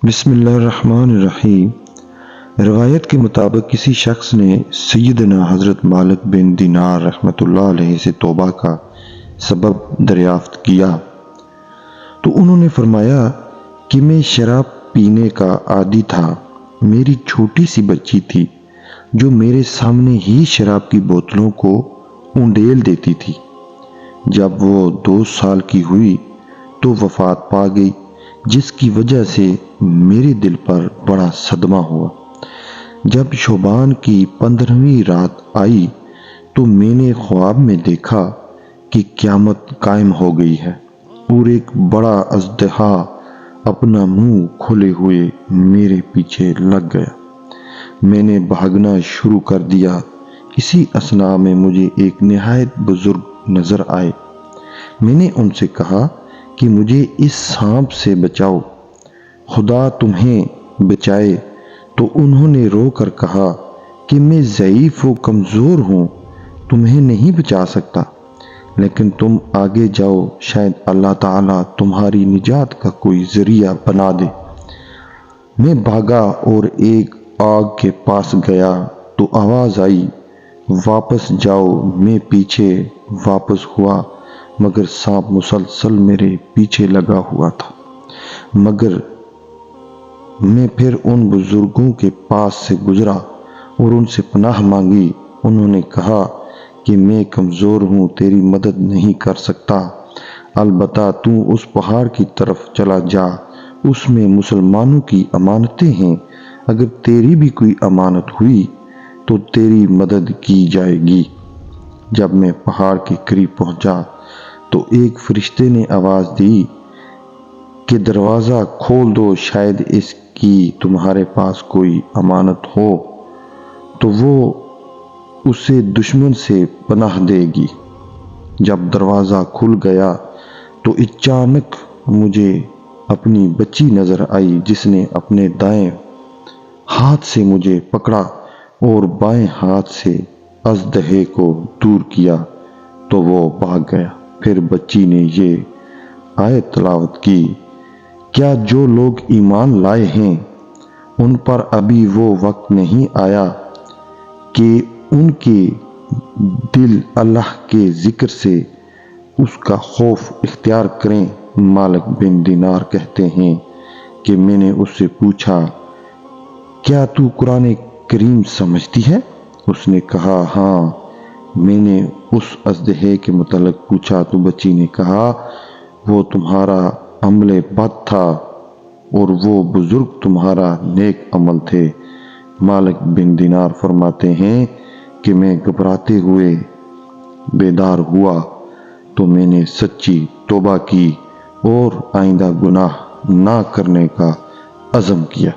بسم اللہ الرحمن الرحیم۔ روایت کے مطابق کسی شخص نے سیدنا حضرت مالک بن دینار رحمۃ اللہ علیہ سے توبہ کا سبب دریافت کیا تو انہوں نے فرمایا کہ میں شراب پینے کا عادی تھا۔ میری چھوٹی سی بچی تھی جو میرے سامنے ہی شراب کی بوتلوں کو اونڈیل دیتی تھی۔ جب وہ 2 سال کی ہوئی تو وفات پا گئی، جس کی وجہ سے میرے دل پر بڑا صدمہ ہوا۔ جب شعبان کی 15ویں رات آئی تو میں نے خواب میں دیکھا کہ قیامت قائم ہو گئی ہے اور ایک بڑا اژدہا اپنا منہ کھولے ہوئے میرے پیچھے لگ گیا۔ میں نے بھاگنا شروع کر دیا۔ اسی اثناء میں مجھے ایک نہایت بزرگ نظر آئے۔ میں نے ان سے کہا کہ مجھے اس سانپ سے بچاؤ، خدا تمہیں بچائے۔ تو انہوں نے رو کر کہا کہ میں ضعیف و کمزور ہوں، تمہیں نہیں بچا سکتا، لیکن تم آگے جاؤ، شاید اللہ تعالیٰ تمہاری نجات کا کوئی ذریعہ بنا دے۔ میں بھاگا اور ایک آگ کے پاس گیا تو آواز آئی، واپس جاؤ۔ میں پیچھے واپس ہوا مگر سانپ مسلسل میرے پیچھے لگا ہوا تھا۔ مگر میں پھر ان بزرگوں کے پاس سے گزرا اور ان سے پناہ مانگی۔ انہوں نے کہا کہ میں کمزور ہوں، تیری مدد نہیں کر سکتا، البتہ تو اس پہاڑ کی طرف چلا جا، اس میں مسلمانوں کی امانتیں ہیں، اگر تیری بھی کوئی امانت ہوئی تو تیری مدد کی جائے گی۔ جب میں پہاڑ کے قریب پہنچا تو ایک فرشتے نے آواز دی کہ دروازہ کھول دو، شاید اس کی تمہارے پاس کوئی امانت ہو تو وہ اسے دشمن سے پناہ دے گی۔ جب دروازہ کھل گیا تو اچانک مجھے اپنی بچی نظر آئی، جس نے اپنے دائیں ہاتھ سے مجھے پکڑا اور بائیں ہاتھ سے اژدہے کو دور کیا تو وہ بھاگ گیا۔ پھر بچی نے یہ آیت تلاوت کی، کیا جو لوگ ایمان لائے ہیں ان پر ابھی وہ وقت نہیں آیا کہ ان کے دل اللہ کے ذکر سے اس کا خوف اختیار کریں؟ مالک بن دینار کہتے ہیں کہ میں نے اس سے پوچھا، کیا تو قرآن کریم سمجھتی ہے؟ اس نے کہا ہاں۔ میں نے اس اژدہے کے متعلق پوچھا تو بچی نے کہا، وہ تمہارا عمل بد تھا اور وہ بزرگ تمہارا نیک عمل تھے۔ مالک بن دینار فرماتے ہیں کہ میں گھبراتے ہوئے بیدار ہوا تو میں نے سچی توبہ کی اور آئندہ گناہ نہ کرنے کا عزم کیا۔